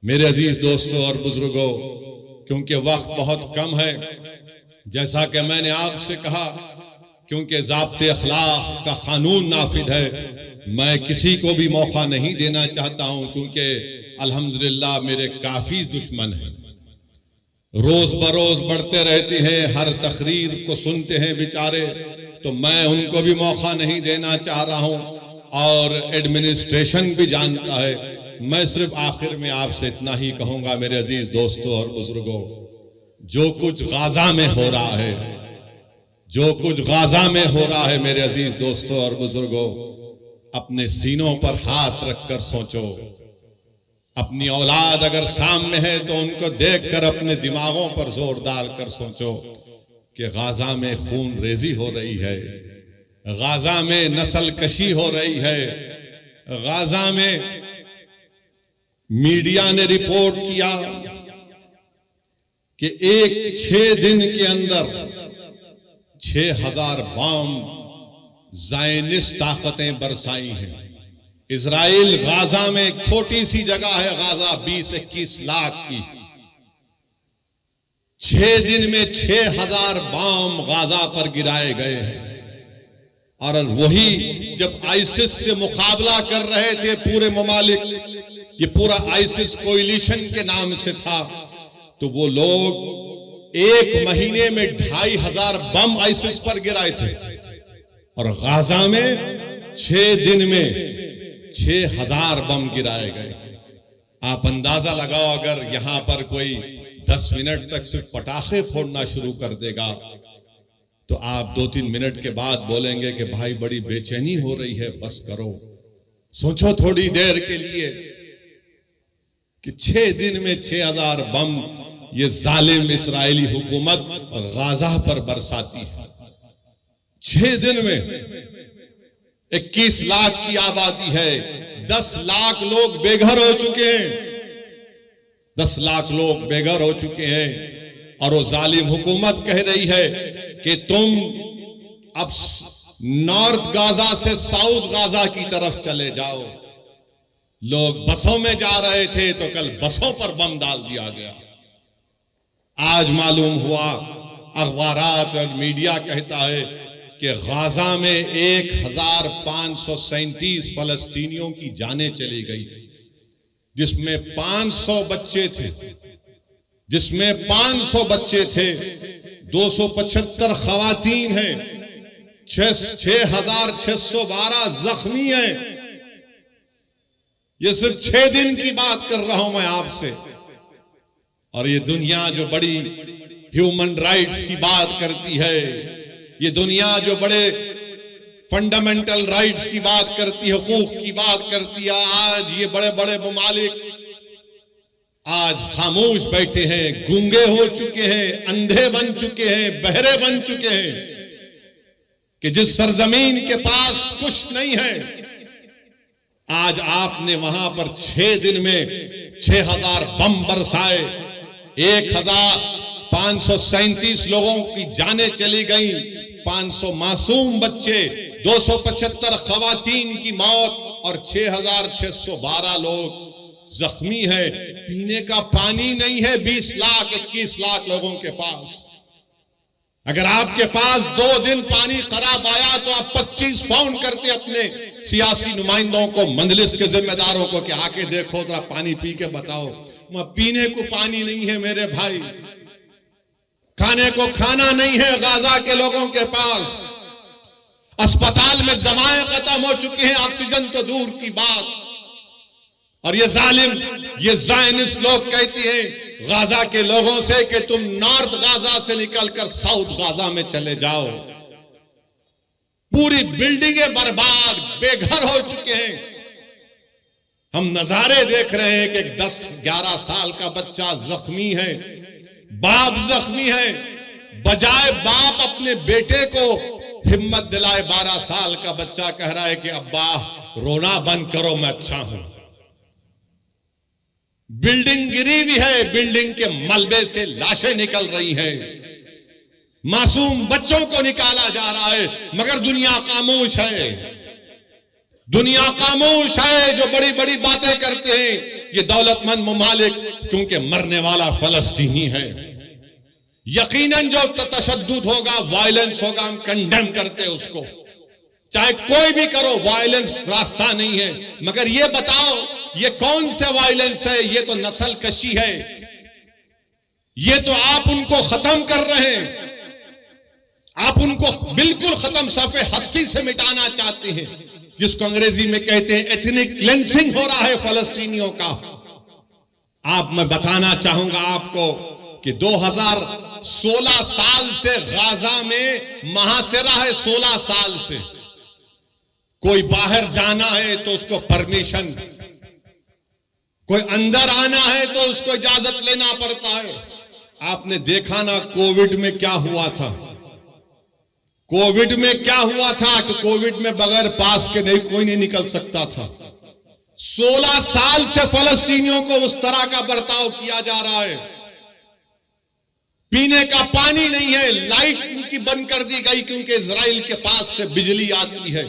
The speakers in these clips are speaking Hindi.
मेरे अजीज दोस्तों और बुजुर्गों, क्योंकि वक्त बहुत कम है, जैसा कि मैंने आपसे कहा, क्योंकि ज़ाब्ते अखलाक का कानून नाफिज है, मैं किसी को भी मौका नहीं देना चाहता हूं, क्योंकि अल्हम्दुलिल्लाह मेरे काफी दुश्मन हैं, रोज बरोज बढ़ते रहते हैं, हर तकरीर को सुनते हैं बेचारे, तो मैं उनको भी मौका नहीं देना चाह रहा हूं और एडमिनिस्ट्रेशन भी जानता है। मैं सिर्फ आखिर में आपसे इतना ही कहूंगा मेरे अजीज दोस्तों और बुजुर्गों, जो कुछ गाजा में हो रहा है, जो कुछ गाजा में हो रहा है मेरे अजीज दोस्तों और बुजुर्गों, अपने सीनों पर हाथ रखकर सोचो। अपनी औलाद अगर सामने है तो उनको देखकर अपने दिमागों पर जोर डालकर सोचो कि गाजा में खून रेजी हो रही है, गाजा में नस्ल कशी हो रही है, गाजा में मीडिया ने रिपोर्ट किया कि 6 दिन के अंदर 6000 बम ज़ायनिस्ट ताकतें बरसाई हैं। इजराइल गाजा में एक छोटी सी जगह है, गाजा 20-21 लाख की, 6 दिन में 6000 बम गाजा पर गिराए गए हैं। और वही जब आईसिस से मुकाबला कर रहे थे पूरे ममालिक, ये पूरा आईसिस कोलिशन के नाम से था, तो वो लोग 1 महीने में 2500 बम आईसिस पर गिराए थे, और गाजा में 6 दिन में 6000 बम गिराए गए। आप अंदाजा लगाओ, अगर यहां पर कोई 10 मिनट तक सिर्फ पटाखे फोड़ना शुरू कर देगा तो आप 2-3 मिनट के बाद बोलेंगे कि भाई बड़ी बेचैनी हो रही है, बस करो। सोचो थोड़ी देर के लिए कि 6 दिन में 6000 बम ये जालिम इस्राएली हुकूमत गाजा पर बरसाती है। 6 दिन में 21 लाख की आबादी है, 10 लाख लोग बेघर हो चुके हैं, 10 लाख लोग बेघर हो चुके हैं। और वो जालिम हुकूमत कह रही है कि तुम अब नॉर्थ गाजा से साउथ गाजा की तरफ चले जाओ। लोग बसों में जा रहे थे तो कल बसों पर बम डाल दिया गया। आज मालूम हुआ, अखबारात और मीडिया कहता है कि गाजा में 1537 फलस्तीनियों की जानें चली गई, जिसमें 500 बच्चे थे, 275 खवातीन हैं, 6612 जख्मी हैं। ये सिर्फ 6 दिन की बात कर रहा हूं मैं आपसे। और ये दुनिया जो बड़ी ह्यूमन राइट्स की बात करती है, ये दुनिया जो बड़े फंडामेंटल राइट्स की बात करती है, हुकूक की बात करती है, आज ये बड़े बड़े ममालिक आज खामोश बैठे हैं, गूंगे हो चुके हैं, अंधे बन चुके हैं, बहरे बन चुके हैं कि जिस सरजमीन के पास कुछ नहीं है, आज आपने वहां पर 6 दिन में 6000 बम बरसाए, 1537 लोगों की जानें चली गई, 500 मासूम बच्चे, 275 खवातीन की मौत और 6612 लोग जख्मी है। पीने का पानी नहीं है 20 लाख 21 लाख लोगों के पास। अगर आपके पास 2 दिन पानी खराब आया तो आप 25 फोन करते अपने सियासी नुमाइंदों को, मंजलिस के जिम्मेदारों को कि आके देखो जरा पानी पी के बताओ। वहां पीने को पानी नहीं है मेरे भाई, खाने को खाना नहीं है गाजा के लोगों के पास, अस्पताल में दवाएं खत्म हो चुकी हैं, ऑक्सीजन तो दूर की बात। और ये जालिम, ये ज़ायनिस्ट लोग कहते हैं गाजा के लोगों से कि तुम नॉर्थ गाजा से निकलकर साउथ गाजा में चले जाओ। पूरी बिल्डिंगें बर्बाद, बेघर हो चुके हैं। हम नजारे देख रहे हैं कि 10-11 साल का बच्चा जख्मी है, बाप जख्मी है, बजाय बाप अपने बेटे को हिम्मत दिलाए, 12 साल का बच्चा कह रहा है कि अब्बा रोना बंद करो, मैं अच्छा हूं। बिल्डिंग गिरी भी है, बिल्डिंग के मलबे से लाशें निकल रही हैं, मासूम बच्चों को निकाला जा रहा है, मगर दुनिया खामोश है। दुनिया खामोश है। जो बड़ी बड़ी बातें करते हैं ये दौलतमंद ममालिक, क्योंकि मरने वाला फलस्तीनी है। यकीनन जो तशद्दुद होगा, वायलेंस होगा, हम कंडेम करते हैं उसको। चाहे कोई भी करो, वायलेंस रास्ता नहीं है। मगर ये बताओ, ये कौन से वायलेंस है? ये तो नस्ल कशी है। ये तो आप उनको खत्म कर रहे हैं, आप उनको बिल्कुल खत्म, सफ़े हस्ती से मिटाना चाहते हैं, जिसको अंग्रेजी में कहते हैं एथनिक क्लेंसिंग हो रहा है फलस्तीनियों का। मैं बताना चाहूंगा आपको कि 2016 साल से गाजा में महासिरा है। 16 साल से कोई बाहर जाना है तो उसको परमिशन, कोई अंदर आना है तो उसको इजाजत लेना पड़ता है। आपने देखा ना कोविड में क्या हुआ था? कोविड में क्या हुआ था कि कोविड में बगैर पास के नहीं कोई नहीं निकल सकता था। 16 साल से फलस्तीनियों को उस तरह का बर्ताव किया जा रहा है। पीने का पानी नहीं है, लाइट उनकी बंद कर दी गई क्योंकि इजराइल के पास से बिजली आती है।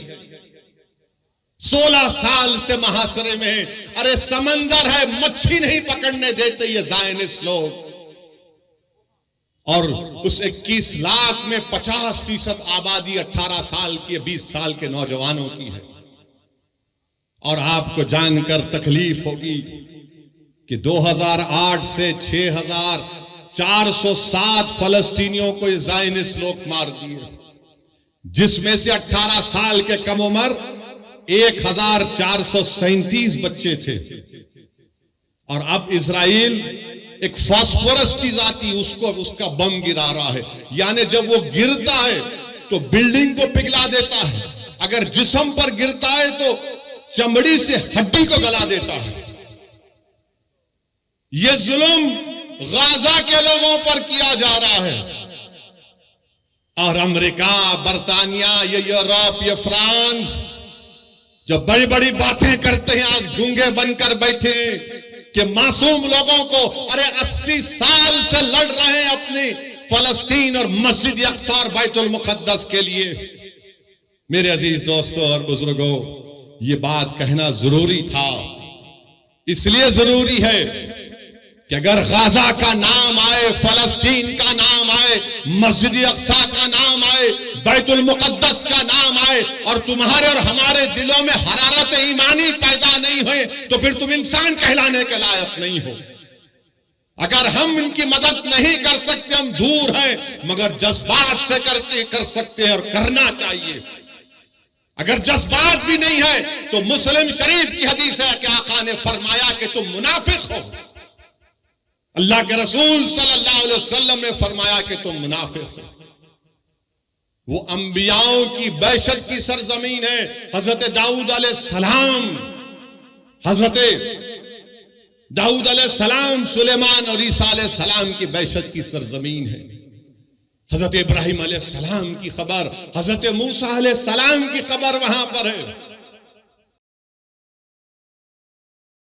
16 साल से महासरे में, अरे समंदर है, मच्छी नहीं पकड़ने देते ये ज़ायनिस्ट लोग। और उस 21 लाख में 50% आबादी 18 साल की, 20 साल के नौजवानों की है। और आपको जानकर तकलीफ होगी कि 2008 से 6407 फलस्तीनियों को ज़ायनिस्ट लोग मार दिए, जिसमें से 18 साल के कम उम्र 1437 बच्चे थे। और अब इजराइल एक फास्फोरस चीज आती, उसका बम गिरा रहा है। यानी जब वो गिरता है तो बिल्डिंग को पिघला देता है, अगर जिस्म पर गिरता है तो चमड़ी से हड्डी को गला देता है। ये जुल्म गाजा के लोगों पर किया जा रहा है। और अमेरिका, बर्तानिया, ये यूरोप, ये फ्रांस जब बड़ी बड़ी बातें करते हैं, आज गूंगे बनकर बैठे कि मासूम लोगों को, अरे 80 साल से लड़ रहे हैं अपनी फलस्तीन और मस्जिद अक्सा और बैतुल मुक़द्दस के लिए। मेरे अजीज दोस्तों और बुजुर्गों, ये बात कहना जरूरी था। इसलिए जरूरी है कि अगर गाजा का नाम आए, फलस्तीन का नाम आए, मस्जिद अक्सा का नाम आए, बैतुल मुक़द्दस का नाम आए, और तुम्हारे और हमारे दिलों में हरारत ईमानी पैदा नहीं हुए, तो फिर तुम इंसान कहलाने के लायक नहीं हो। अगर हम इनकी मदद नहीं कर सकते, हम दूर हैं, मगर जज्बात से कर सकते हैं और करना चाहिए। अगर जज्बात भी नहीं है तो मुस्लिम शरीफ की हदीस है कि आका ने फरमाया कि तुम मुनाफिक हो। अल्लाह के रसूल सल्लल्लाहु अलैहि वसल्लम ने फरमाया कि तुम मुनाफिक हो। वो अंबियाओं की बैशत की सरजमीन है। हजरत दाऊद अलैहिस्सलाम, सुलेमान और ईसा अलैहिस्सलाम की बैशत की सरजमीन है। हजरत इब्राहिम अलैहिस्सलाम की खबर, हजरत मूसा अलैहिस्सलाम की खबर वहां पर है।